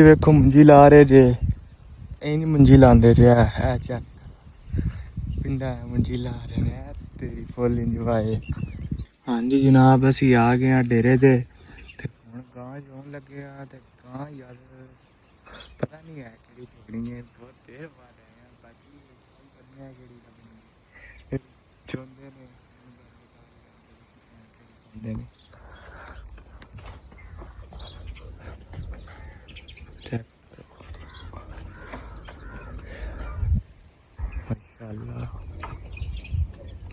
ਵੇਖੋ ਮੰਜੀ ਲਾ ਰਹੇ ਜੇ ਇਹ ਨਹੀਂ ਮੰਜੀ ਲਾਉਂਦੇ ਰਿਹਾ ਹੈ ਚੱਕ ਪਿੰਡਾਂ ਮੰਜੀ ਲਾ ਰਹੇ ਨੇ ਤੇਰੀ ਫੁੱਲ ਇੰਜੋਏ। ਹਾਂਜੀ ਜਨਾਬ ਅਸੀਂ ਆ ਗਏ ਹਾਂ ਡੇਰੇ ਤੇ ਹੁਣ ਗਾਂ ਚੋਣ ਲੱਗੇ ਆ ਤੇ ਗਾਂ ਯਾਰ ਪਤਾ ਨਹੀਂ ਹੈ ਕਿਹੜੀ ਪਕੜਨੀ ਹੈ ਬਹੁਤ ਦੇਰ ਬਾਅਦ ਆਏ ਆ ਬਾਕੀ ਕਰਨੀ ਹੈ ਕਿਹੜੀ ਲੱਭਣੀ ਚੋਂਦੇ ਨੇ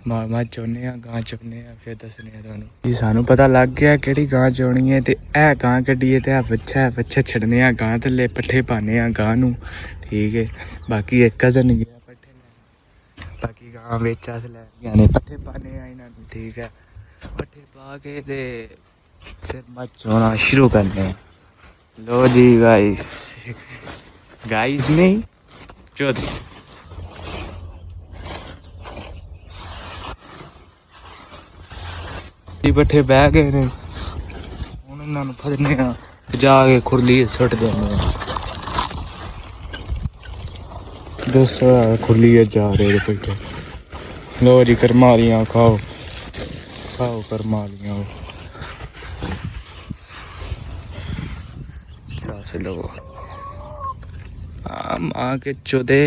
ਮਾਮਾ ਚਾਹੁੰਦੇ ਹਾਂ ਗਾਂ ਚਾਹੁੰਦੇ ਹਾਂ ਫਿਰ ਦੱਸਣੇ ਆ ਤੁਹਾਨੂੰ ਜੀ ਸਾਨੂੰ ਪਤਾ ਲੱਗ ਗਿਆ ਕਿਹੜੀ ਗਾਂ ਚਾਉਣੀ ਹੈ ਤੇ ਇਹ ਗਾਂ ਕੱਢੀਏ ਤੇ ਇਹ ਬੱਚਾ ਛੱਡਨੇ ਆ ਗਾਂ ਥੱਲੇ ਪੱਠੇ ਪਾਉਂਦੇ ਆ ਗਾਂ ਨੂੰ ਠੀਕ ਹੈ। ਬਾਕੀ ਇੱਕ ਕਜ਼ਨ ਗਿਆ ਪੱਠੇ ਲੈ ਬਾਕੀ ਗਾਂ ਵਿੱਚ ਅਸ ਲੈ ਗਏ ਪੱਠੇ ਪਾਉਂਦੇ ਆ ਇਹਨਾਂ ਨੂੰ ਠੀਕ ਹੈ। ਪੱਠੇ ਪਾ ਕੇ ਤੇ ਫਿਰ ਮੱਝ ਚੋਣਾ ਸ਼ੁਰੂ ਕਰਦੇ ਆ। लो जी गाइस नहीं चौधरी पट्ठे बह गए ने हुण इन्हां नूं फड़ने आ जाके खुरली सुट देने दोस्तों खुरली जा रहे पट्ठे। लो जी करमालियां खाओ खाओ करमालियां लो मां के चौधे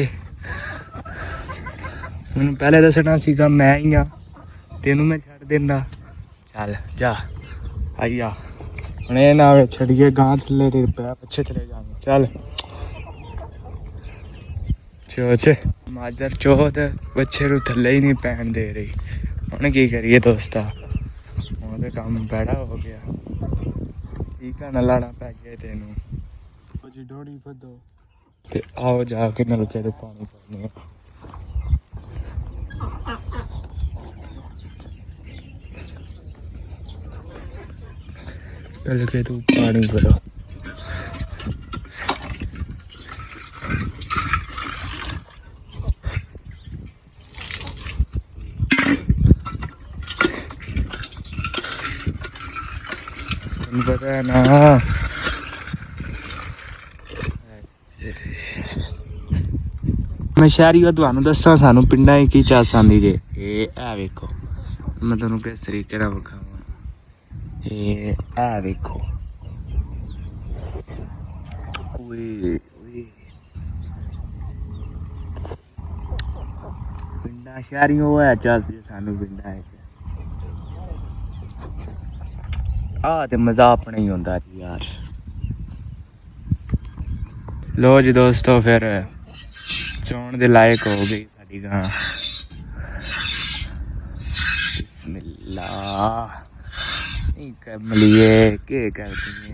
मैनू पहले दसना सीगा मैं ही हाँ तेनू मैं छड़ देंदा चल जा आई आ हुण ये ना छड़िए गां थले ते पिछे चले जाएंगे चल चोच मादर चौथ बच्चे नूं थले ही नहीं पैन दे रही हुण की करिए दोस्ता हुण ते काम बैड़ा हो गया टीका ना लाना पै गया तेनू जी डोड़ी बदो ते आओ जाके नलके ते पानी भरने नलके तो पानी भरो पता है ना मैं शहरी तुहानू दसा सानू पिंडा की चस आंदी जे ए वेखो मैं तुहानू किस तरीके नाल विखावां ए वेखो पिंडा शहरियों है चस जे सानू पिंडा ते मजा अपना ही होंदा जी यार। लो जी दोस्तों फिर चौन दे लायक हो गई साडी गां बिस्मिल्लाह नहीं कमलिए के करदी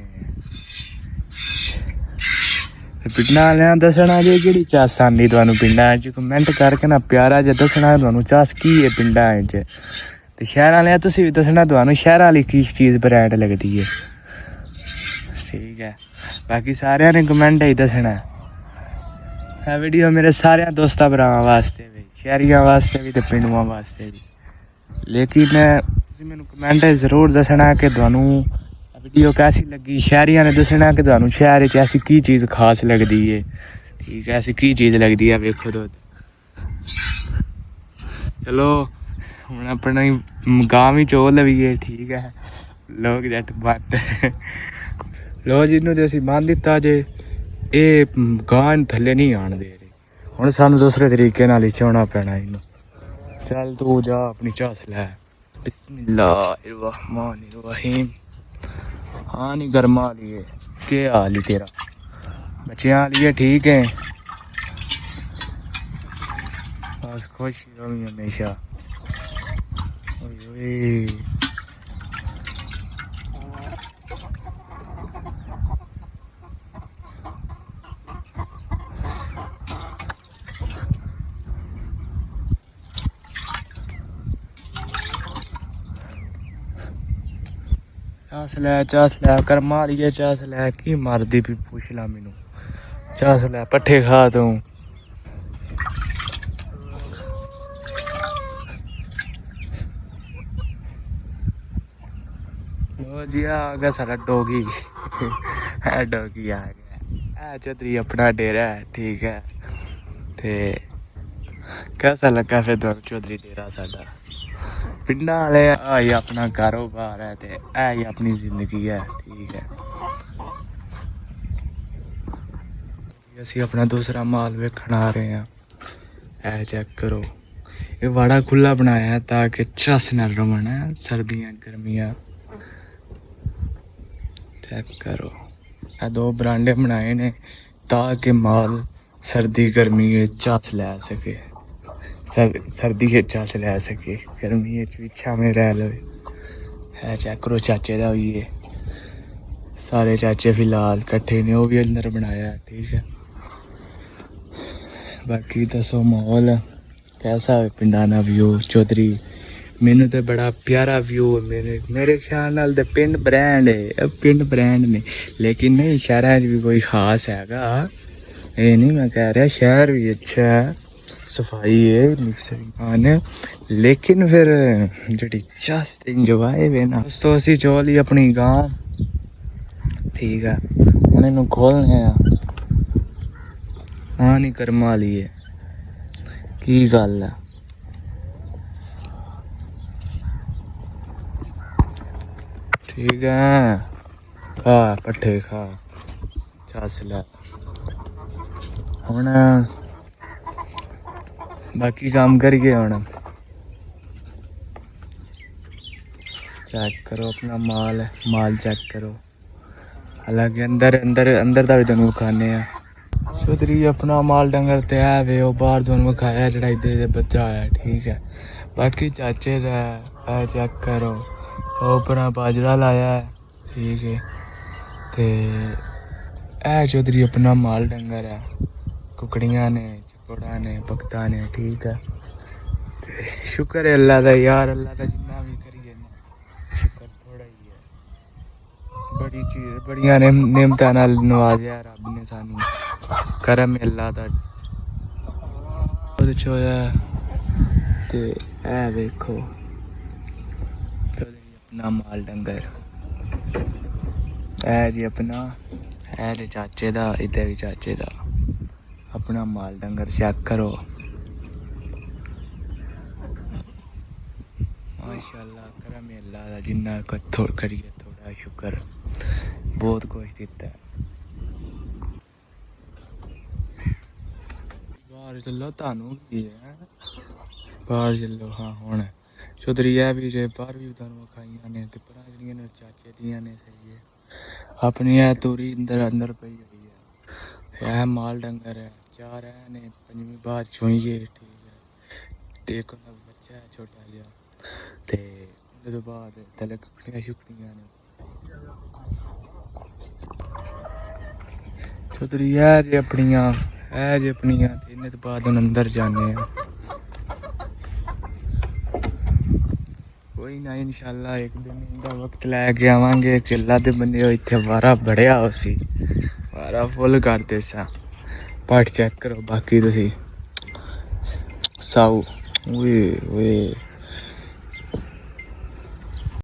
पिंडां वालियां दसना जे केड़ी चस आंदी तुहानू पिंडां च कमेंट करके ना प्यारा जिहा दसना तुहानू चस की है पिंडां च ते शहर वालियां तुसीं भी दसना तुहानू शहर वाली की चीज़ ब्रांड लगदी है ठीक है। बाकी सारिਆਂ ने कमेंट ही दसना है वीडियो मेरे सारे दोस्तों भरावां वास्ते भी शहरियां वास्ते भी ते पिंडुआं वास्ते भी लेकिन तुसीं मैनूं कमेंट जरूर दसना कि तुहानू वीडियो कैसी लगी। शहरियां ने दसना कि तुहानू शहर च ऐसी की चीज़ खास लगदी है ठीक है ऐसी की चीज़ लगदी है वेखो तो चलो हुण अपनी गां भी चो लवीए ठीक है। लोग जट बंद लो जिन्हों तो असीं बंद दिता जे ये गां थले नहीं आन दे रहे हुण सानू दूसरे तरीके नाल ही चोना पैना इनू चल तू जा अपनी झस लै बिस्मिल्लाहिर्रहमानिर्रहीम। हाँ नहीं गर्मा लिए के हाल ही तेरा बच्चियां लिए ठीक है बस खुश रही हमेशा चस लै कर मारिए चस लै की मारदी भी पुछ ला मैनू चस लै पट्ठे खा तू लो जी आ गया सारा डोगी डोगी आ गया चौधरी अपना डेरा है, ठीक है। ते कैसा लगा फिर तुहानू चौधरी डेरा साडा? पिंडा वाले ही अपना कारोबार है, ते ही अपनी जिंदगी है, ठीक है। ਅਸੀਂ अपना दूसरा माल वेखण आ रहे हैं। ऐ चेक करो, ये वाड़ा खुला बनाया है ताकि झस न रवन है सर्दियाँ गर्मियाँ। चेक करो, ये 2 बरांडे बनाए ने ताकि माल सर्दी गर्मी झस लै सके, सर्दी झस लै सके, गर्मी छावें रह लवे। है चेक करो, चाचे दा होई ये सारे चाचे फिलहाल कट्ठे ने, वो भी अंदर बनाया, ठीक है। बाकी दसो माहौल कैसा है पिंडा दा व्यू चौधरी? मैनू तो बड़ा प्यारा व्यू है, मेरे ख्याल नाल ते पिंड ब्रांड है, पिंड ब्रांड ने, लेकिन नहीं शहर च भी कोई खास हैगा, ये नहीं मैं कह रहा, शहर भी अच्छा है, सफाई है मिक्सर, लेकिन फिर जी चस इंजॉय वे ना दोस्तों। असी चोली अपनी गां, ठीक है, हम इनू खोलने हाँ नहीं कर्म वाली है की गल है। ठीक है, खा पट्ठे खा, चस लै हुण, बाकी काम करिए हुण। चेक करो अपना माल है, माल चेक करो, हालांकि अंदर अंदर अंदर का भी तुहानू विखाने आ। चौधरी अपना माल डंगर ते है वे, वो बाहर तुहानू विखाया जेह्ड़ा इधर बच्चा आया, ठीक है। बाकी चाचे दा है चेक करो, उप्परा बाजरा लाया है, ठीक है। ते है चौधरी अपना माल डंगर है, कुकड़ियाँ ने, चकोड़ा ने, बकता ने, ठीक है। ते शुक्र है अल्लाह दा यार, अल्लाह दा जिन्ना भी करिए ना शुक्र थोड़ा ही है। बड़ी चीज बड़ियां नेमतां नाल नवाज़िया रब ने सानू, करम है अल्लाह दा। ओह्दे च होया ते ऐ वेखो अपना माल डंगर, है जी अपना, है जी चाचे दा, इधर भी चाचे दा अपना माल डंगर, चेक करो माशाअल्लाह, करम है अल्लाह दा, जिन्ना करिए थोड़ा शुक्र, बहुत कुछ दिता है। बाहर चलो, तानू की है बाहर चलो, हाँ हुण चौधरी है भी जे बाहर भी तुहानू खाइयां ने, ते परां जेहड़ियां ने चाचे दियां ने, सही है। अपनी है तूरी अंदर अंदर पई हुई है माल डंगर है, 4 है ने, 5वीं बाद चुइए, ठीक है। एक उंदा बच्चा है छोटा जिहा, ते उंदे तो बाद थल्ले कुकड़ियां शुकड़ियां ने। चौधरी है जे अपनियां, है जे अपनियां, ते इन्ने तो बाद हुण अंदर जाने आ। कोई ना इंशाल्लाह एक दिन इनका वक्त लैके आवांगे, किला दे बंदे इत्थे वारा बड़िया उसी वारा फुल करते सा। पट चेक करो बाकी तुसी साऊ, ओए ओए